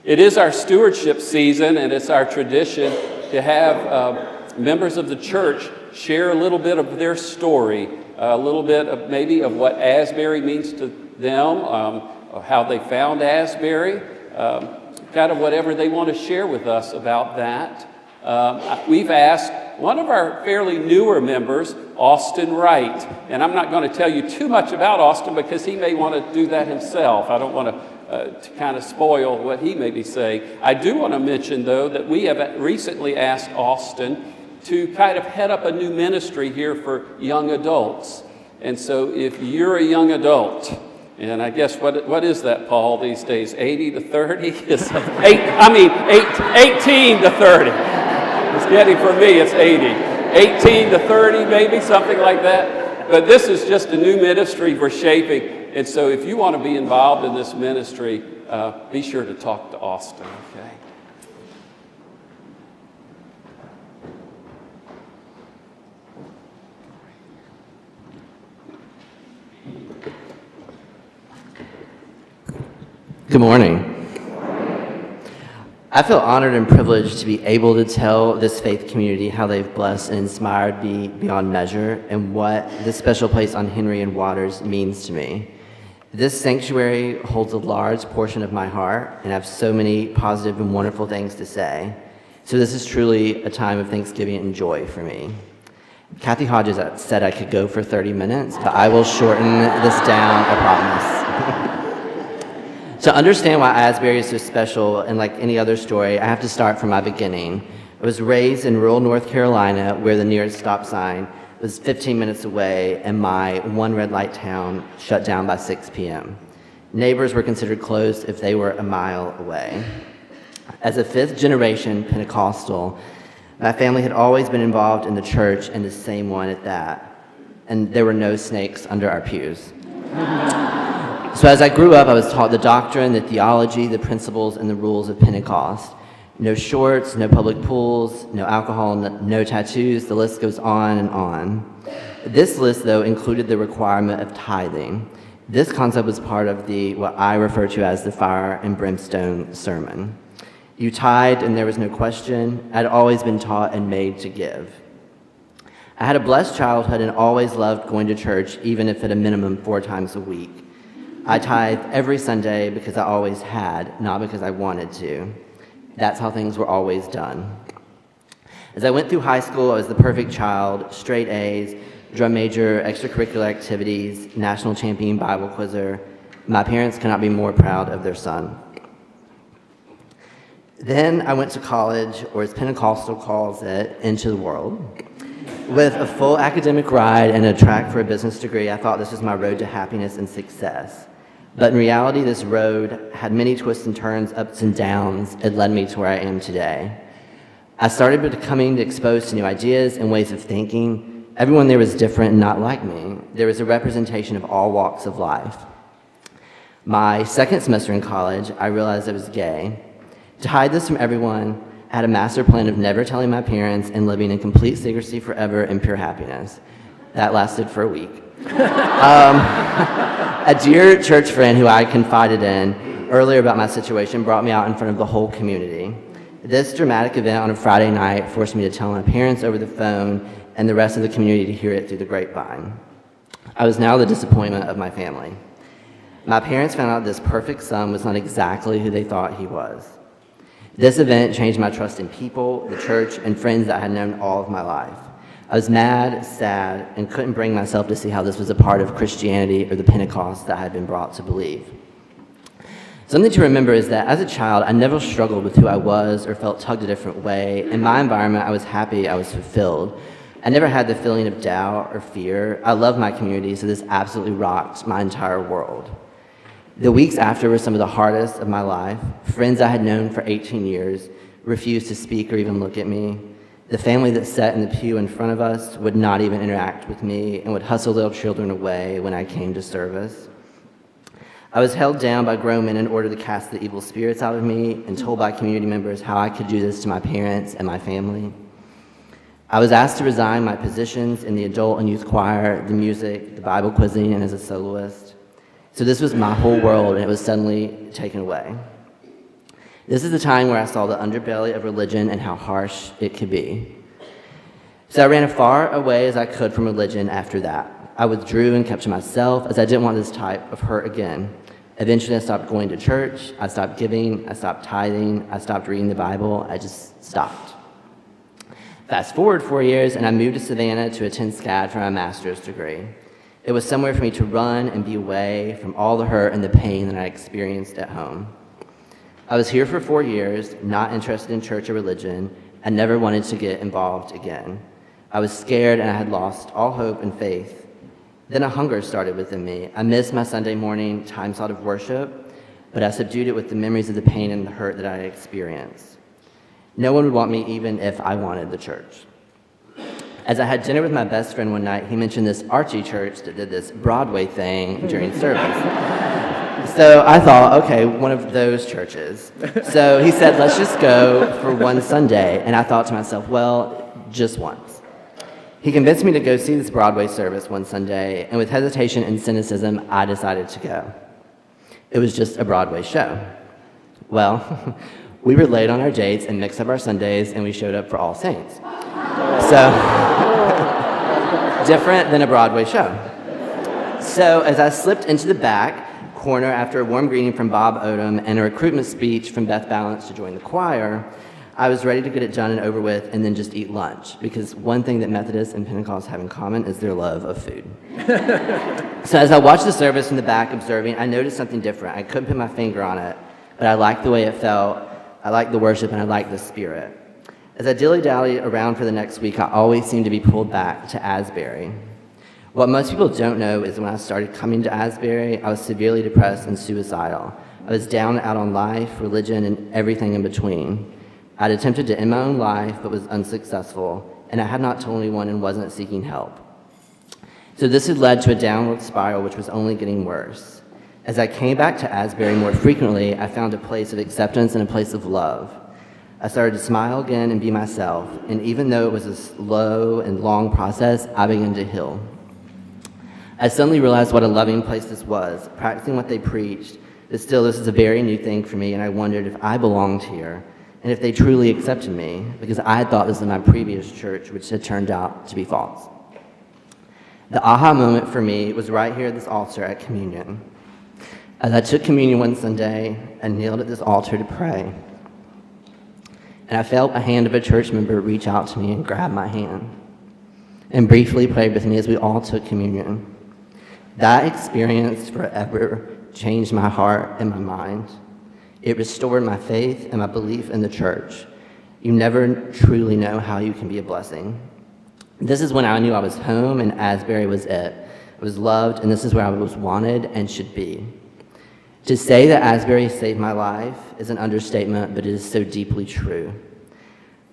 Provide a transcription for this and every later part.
It is our stewardship season, and it's our tradition to have members of the church share a little bit of their story, a little bit of maybe of what Asbury means to them, how they found Asbury, kind of whatever they want to share with us about that. We've asked one of our fairly newer members, Austin Wright, and I'm not going to tell you too much about Austin because he may want to do that himself. I don't want to kind of spoil what he may be saying. I do want to mention, though, that we have recently asked Austin to kind of head up a new ministry here for young adults. And so if you're a young adult, and I guess what is that, Paul, these days? 80 to 30? 18 to 30. It's getting, for me, it's 80. 18 to 30, maybe, something like that. But this is just a new ministry we're shaping. And so if you want to be involved in this ministry, be sure to talk to Austin, okay? Good morning. I feel honored and privileged to be able to tell this faith community how they've blessed and inspired me beyond measure and what this special place on Henry and Waters means to me. This sanctuary holds a large portion of my heart, and I have so many positive and wonderful things to say. So this is truly a time of thanksgiving and joy for me. Kathy Hodges said I could go for 30 minutes, but I will shorten this down, I promise. To understand why Asbury is so special, and like any other story, I have to start from my beginning. I was raised in rural North Carolina, where the nearest stop sign was 15 minutes away, and my one red light town shut down by 6 p.m. Neighbors were considered close if they were a mile away. As a fifth-generation Pentecostal, my family had always been involved in the church, and the same one at that. And there were no snakes under our pews. So as I grew up, I was taught the doctrine, the theology, the principles, and the rules of Pentecost. No shorts, no public pools, no alcohol, no tattoos, the list goes on and on. This list, though, included the requirement of tithing. This concept was part of what I refer to as the fire and brimstone sermon. You tithed and there was no question. I'd always been taught and made to give. I had a blessed childhood and always loved going to church, even if at a minimum 4 times a week. I tithed every Sunday because I always had, not because I wanted to. That's how things were always done. As I went through high school, I was the perfect child, straight A's, drum major, extracurricular activities, national champion Bible quizzer. My parents cannot be more proud of their son. Then I went to college, or as Pentecostal calls it, into the world. With a full academic ride and a track for a business degree, I thought this was my road to happiness and success. But in reality, this road had many twists and turns, ups and downs. It led me to where I am today. I started becoming exposed to new ideas and ways of thinking. Everyone there was different and not like me. There was a representation of all walks of life. My second semester in college, I realized I was gay. To hide this from everyone, I had a master plan of never telling my parents and living in complete secrecy forever in pure happiness. That lasted for a week. A dear church friend who I confided in earlier about my situation brought me out in front of the whole community. This dramatic event on a Friday night forced me to tell my parents over the phone and the rest of the community to hear it through the grapevine. I was now the disappointment of my family. My parents found out this perfect son was not exactly who they thought he was. This event changed my trust in people, the church, and friends that I had known all of my life. I was mad, sad, and couldn't bring myself to see how this was a part of Christianity or the Pentecost that I had been brought to believe. Something to remember is that as a child, I never struggled with who I was or felt tugged a different way. In my environment, I was happy, I was fulfilled. I never had the feeling of doubt or fear. I love my community, so this absolutely rocked my entire world. The weeks after were some of the hardest of my life. Friends I had known for 18 years refused to speak or even look at me. The family that sat in the pew in front of us would not even interact with me and would hustle little children away when I came to service. I was held down by grown men in order to cast the evil spirits out of me and told by community members how I could do this to my parents and my family. I was asked to resign my positions in the adult and youth choir, the music, the Bible quizzing, and as a soloist. So this was my whole world, and it was suddenly taken away. This is the time where I saw the underbelly of religion and how harsh it could be. So I ran as far away as I could from religion after that. I withdrew and kept to myself as I didn't want this type of hurt again. Eventually, I stopped going to church, I stopped giving, I stopped tithing, I stopped reading the Bible, I just stopped. Fast forward 4 years, and I moved to Savannah to attend SCAD for my master's degree. It was somewhere for me to run and be away from all the hurt and the pain that I experienced at home. I was here for 4 years, not interested in church or religion, and never wanted to get involved again. I was scared, and I had lost all hope and faith. Then a hunger started within me. I missed my Sunday morning time slot of worship, but I subdued it with the memories of the pain and the hurt that I had experienced. No one would want me even if I wanted the church. As I had dinner with my best friend one night, he mentioned this Archie church that did this Broadway thing during service. So I thought, okay, one of those churches. So he said, let's just go for one Sunday. And I thought to myself, well, just once. He convinced me to go see this Broadway service one Sunday, and with hesitation and cynicism, I decided to go. It was just a Broadway show. Well, we were late on our dates and mixed up our Sundays, and we showed up for All Saints. So, different than a Broadway show. So, as I slipped into the back corner after a warm greeting from Bob Odom and a recruitment speech from Beth Balance to join the choir, I was ready to get it done and over with and then just eat lunch, because one thing that Methodists and Pentecostals have in common is their love of food. So as I watched the service in the back observing, I noticed something different. I couldn't put my finger on it, but I liked the way it felt, I liked the worship, and I liked the spirit. As I dilly-dally around for the next week, I always seemed to be pulled back to Asbury. What most people don't know is when I started coming to Asbury, I was severely depressed and suicidal. I was down and out on life, religion, and everything in between. I'd attempted to end my own life, but was unsuccessful, and I had not told anyone and wasn't seeking help. So this had led to a downward spiral, which was only getting worse. As I came back to Asbury more frequently, I found a place of acceptance and a place of love. I started to smile again and be myself, and even though it was a slow and long process, I began to heal. I suddenly realized what a loving place this was, practicing what they preached, but still this is a very new thing for me, and I wondered if I belonged here, and if they truly accepted me, because I had thought this was my previous church, which had turned out to be false. The aha moment for me was right here at this altar at communion. As I took communion one Sunday, I knelt at this altar to pray, and I felt a hand of a church member reach out to me and grab my hand, and briefly prayed with me as we all took communion. That experience forever changed my heart and my mind. It restored my faith and my belief in the church. You never truly know how you can be a blessing. This is when I knew I was home and Asbury was it. I was loved, and this is where I was wanted and should be. To say that Asbury saved my life is an understatement, but it is so deeply true.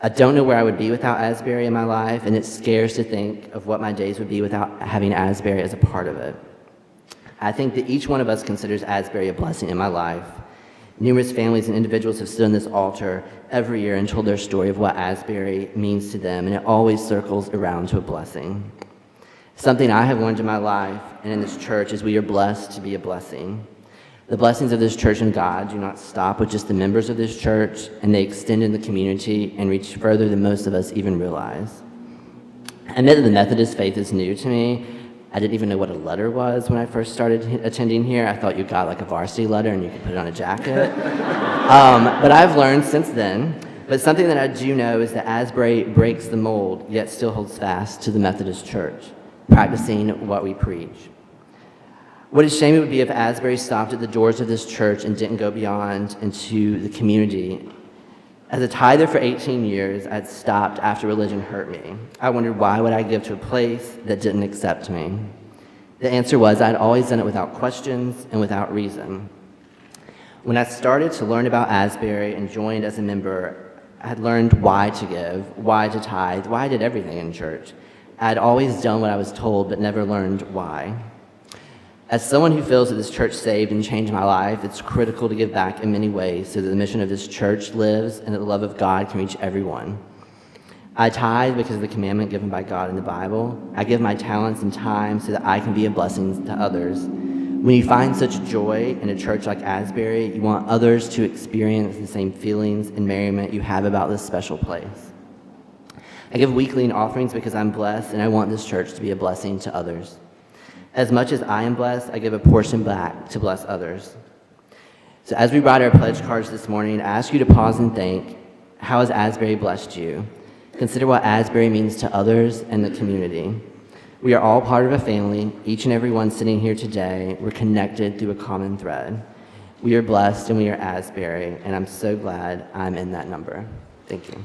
I don't know where I would be without Asbury in my life, and it scares to think of what my days would be without having Asbury as a part of it. I think that each one of us considers Asbury a blessing in my life. Numerous families and individuals have stood on this altar every year and told their story of what Asbury means to them, and it always circles around to a blessing. Something I have learned in my life and in this church is we are blessed to be a blessing. The blessings of this church and God do not stop with just the members of this church, and they extend in the community and reach further than most of us even realize. I admit that the Methodist faith is new to me. I didn't even know what a letter was when I first started attending here. I thought you got like a varsity letter and you could put it on a jacket. But I've learned since then. But something that I do know is that Asbury breaks the mold, yet still holds fast to the Methodist Church, practicing what we preach. What a shame it would be if Asbury stopped at the doors of this church and didn't go beyond into the community. As a tither for 18 years, I'd stopped after religion hurt me. I wondered, why would I give to a place that didn't accept me? The answer was I'd always done it without questions and without reason. When I started to learn about Asbury and joined as a member, I had learned why to give, why to tithe, why I did everything in church. I'd always done what I was told, but never learned why. As someone who feels that this church saved and changed my life, it's critical to give back in many ways so that the mission of this church lives and that the love of God can reach everyone. I tithe because of the commandment given by God in the Bible. I give my talents and time so that I can be a blessing to others. When you find such joy in a church like Asbury, you want others to experience the same feelings and merriment you have about this special place. I give weekly in offerings because I'm blessed, and I want this church to be a blessing to others. As much as I am blessed, I give a portion back to bless others. So as we write our pledge cards this morning, I ask you to pause and think, how has Asbury blessed you? Consider what Asbury means to others and the community. We are all part of a family. Each and every one sitting here today, we're connected through a common thread. We are blessed and we are Asbury, and I'm so glad I'm in that number. Thank you.